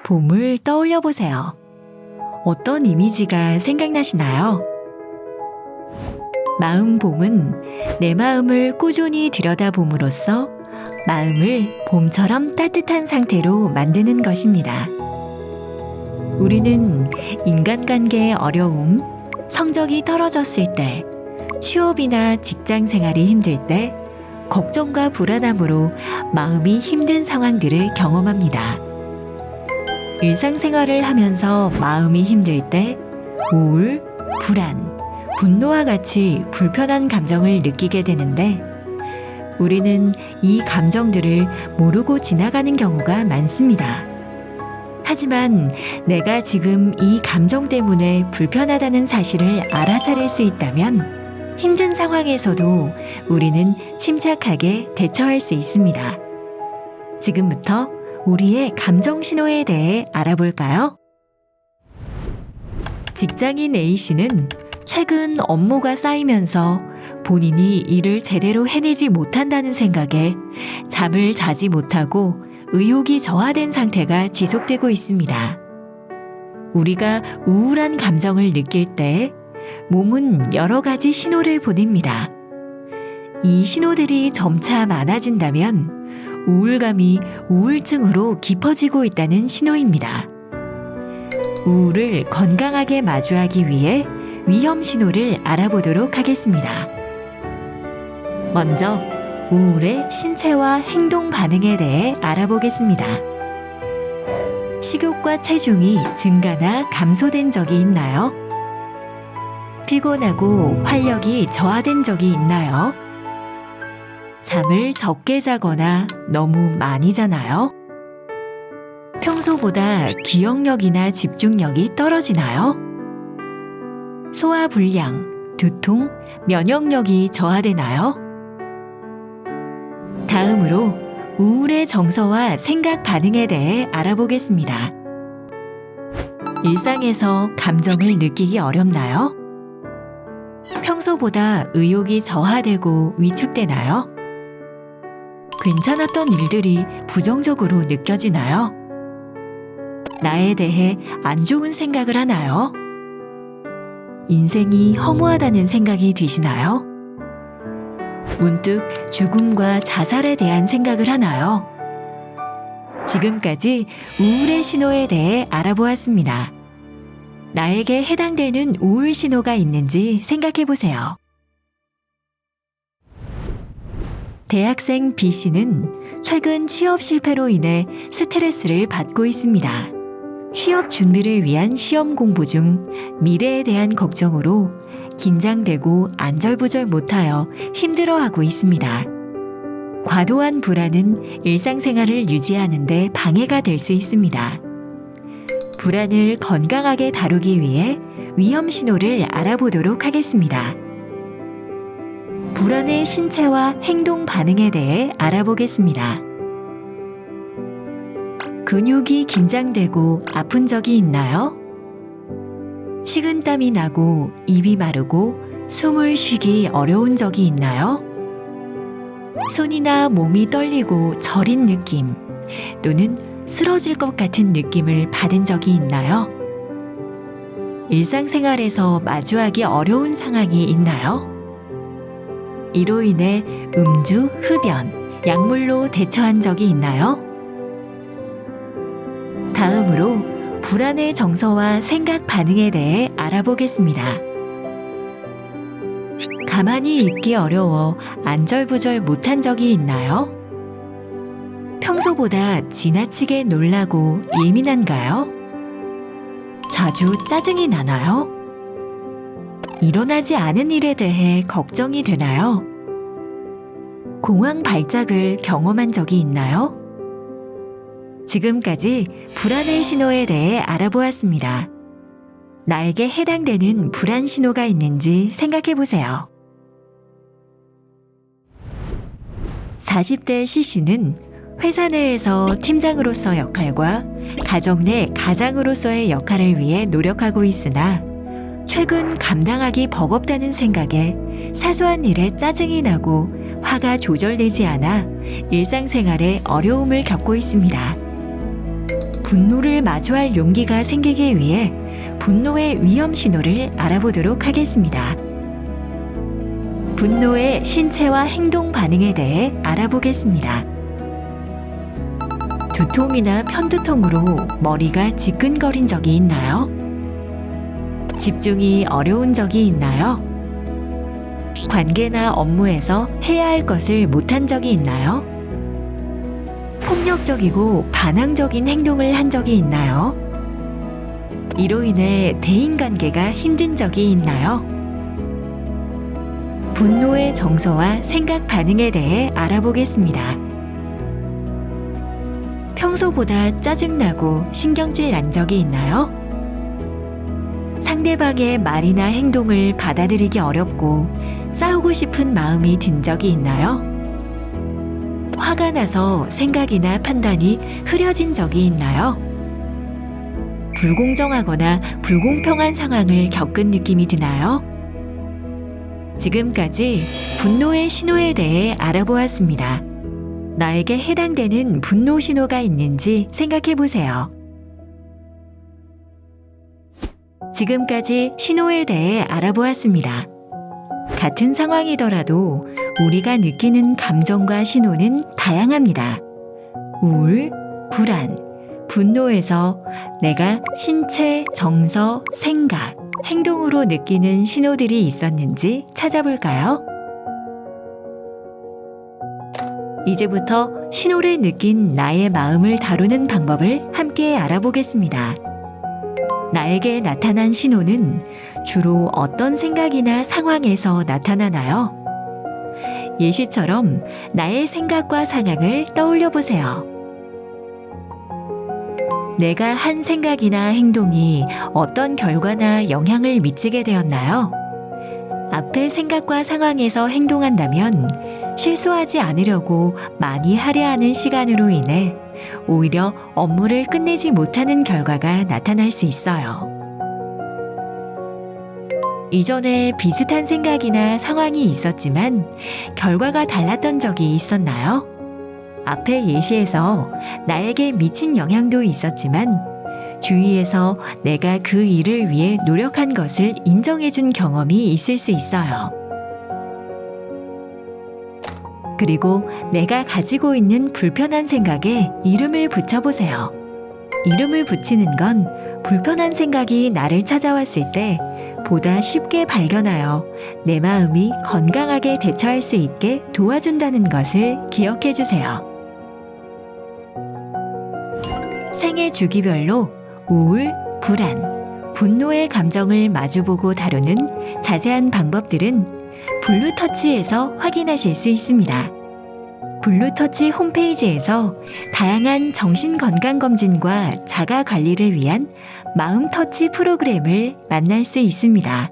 봄을 떠올려 보세요. 어떤 이미지가 생각나시나요? 마음 봄은 내 마음을 꾸준히 들여다봄으로써 마음을 봄처럼 따뜻한 상태로 만드는 것입니다. 우리는 인간관계의 어려움, 성적이 떨어졌을 때, 취업이나 직장 생활이 힘들 때, 걱정과 불안함으로 마음이 힘든 상황들을 경험합니다. 일상생활을 하면서 마음이 힘들 때 우울, 불안, 분노와 같이 불편한 감정을 느끼게 되는데 우리는 이 감정들을 모르고 지나가는 경우가 많습니다. 하지만 내가 지금 이 감정 때문에 불편하다는 사실을 알아차릴 수 있다면 힘든 상황에서도 우리는 침착하게 대처할 수 있습니다. 지금부터 우리의 감정 신호에 대해 알아볼까요? 직장인 A씨는 최근 업무가 쌓이면서 본인이 일을 제대로 해내지 못한다는 생각에 잠을 자지 못하고 의욕이 저하된 상태가 지속되고 있습니다. 우리가 우울한 감정을 느낄 때 몸은 여러 가지 신호를 보냅니다. 이 신호들이 점차 많아진다면 우울감이 우울증으로 깊어지고 있다는 신호입니다. 우울을 건강하게 마주하기 위해 위험 신호를 알아보도록 하겠습니다. 먼저 우울의 신체와 행동 반응에 대해 알아보겠습니다. 식욕과 체중이 증가나 감소된 적이 있나요? 피곤하고 활력이 저하된 적이 있나요? 잠을 적게 자거나 너무 많이 자나요? 평소보다 기억력이나 집중력이 떨어지나요? 소화불량, 두통, 면역력이 저하되나요? 다음으로 우울의 정서와 생각 반응에 대해 알아보겠습니다. 일상에서 감정을 느끼기 어렵나요? 평소보다 의욕이 저하되고 위축되나요? 괜찮았던 일들이 부정적으로 느껴지나요? 나에 대해 안 좋은 생각을 하나요? 인생이 허무하다는 생각이 드시나요? 문득 죽음과 자살에 대한 생각을 하나요? 지금까지 우울의 신호에 대해 알아보았습니다. 나에게 해당되는 우울 신호가 있는지 생각해 보세요. 대학생 B씨는 최근 취업 실패로 인해 스트레스를 받고 있습니다. 취업 준비를 위한 시험 공부 중 미래에 대한 걱정으로 긴장되고 안절부절 못하여 힘들어하고 있습니다. 과도한 불안은 일상생활을 유지하는 데 방해가 될 수 있습니다. 불안을 건강하게 다루기 위해 위험 신호를 알아보도록 하겠습니다. 불안의 신체와 행동 반응에 대해 알아보겠습니다. 근육이 긴장되고 아픈 적이 있나요? 식은땀이 나고 입이 마르고 숨을 쉬기 어려운 적이 있나요? 손이나 몸이 떨리고 저린 느낌 또는 쓰러질 것 같은 느낌을 받은 적이 있나요? 일상생활에서 마주하기 어려운 상황이 있나요? 이로 인해 음주, 흡연, 약물로 대처한 적이 있나요? 다음으로 불안의 정서와 생각 반응에 대해 알아보겠습니다. 가만히 있기 어려워 안절부절 못한 적이 있나요? 평소보다 지나치게 놀라고 예민한가요? 자주 짜증이 나나요? 일어나지 않은 일에 대해 걱정이 되나요? 공황 발작을 경험한 적이 있나요? 지금까지 불안의 신호에 대해 알아보았습니다. 나에게 해당되는 불안 신호가 있는지 생각해 보세요. 40대 C씨는 회사 내에서 팀장으로서 역할과 가정 내 가장으로서의 역할을 위해 노력하고 있으나 최근 감당하기 버겁다는 생각에 사소한 일에 짜증이 나고 화가 조절되지 않아 일상생활에 어려움을 겪고 있습니다. 분노를 마주할 용기가 생기기 위해 분노의 위험 신호를 알아보도록 하겠습니다. 분노의 신체와 행동 반응에 대해 알아보겠습니다. 두통이나 편두통으로 머리가 지끈거린 적이 있나요? 집중이 어려운 적이 있나요? 관계나 업무에서 해야 할 것을 못한 적이 있나요? 폭력적이고 반항적인 행동을 한 적이 있나요? 이로 인해 대인관계가 힘든 적이 있나요? 분노의 정서와 생각 반응에 대해 알아보겠습니다. 평소보다 짜증나고 신경질 난 적이 있나요? 상대방의 말이나 행동을 받아들이기 어렵고 싸우고 싶은 마음이 든 적이 있나요? 화가 나서 생각이나 판단이 흐려진 적이 있나요? 불공정하거나 불공평한 상황을 겪은 느낌이 드나요? 지금까지 분노의 신호에 대해 알아보았습니다. 나에게 해당되는 분노 신호가 있는지 생각해 보세요. 지금까지 신호에 대해 알아보았습니다. 같은 상황이더라도 우리가 느끼는 감정과 신호는 다양합니다. 우울, 불안, 분노에서 내가 신체, 정서, 생각, 행동으로 느끼는 신호들이 있었는지 찾아볼까요? 이제부터 신호를 느낀 나의 마음을 다루는 방법을 함께 알아보겠습니다. 나에게 나타난 신호는 주로 어떤 생각이나 상황에서 나타나나요? 예시처럼 나의 생각과 상황을 떠올려 보세요. 내가 한 생각이나 행동이 어떤 결과나 영향을 미치게 되었나요? 앞의 생각과 상황에서 행동한다면 실수하지 않으려고 많이 할애하는 시간으로 인해 오히려 업무를 끝내지 못하는 결과가 나타날 수 있어요. 이전에 비슷한 생각이나 상황이 있었지만 결과가 달랐던 적이 있었나요? 앞의 예시에서 나에게 미친 영향도 있었지만 주위에서 내가 그 일을 위해 노력한 것을 인정해준 경험이 있을 수 있어요. 그리고 내가 가지고 있는 불편한 생각에 이름을 붙여보세요. 이름을 붙이는 건 불편한 생각이 나를 찾아왔을 때 보다 쉽게 발견하여 내 마음이 건강하게 대처할 수 있게 도와준다는 것을 기억해 주세요. 생애 주기별로 우울, 불안, 분노의 감정을 마주보고 다루는 자세한 방법들은 블루터치에서 확인하실 수 있습니다. 블루터치 홈페이지에서 다양한 정신건강검진과 자가관리를 위한 마음터치 프로그램을 만날 수 있습니다.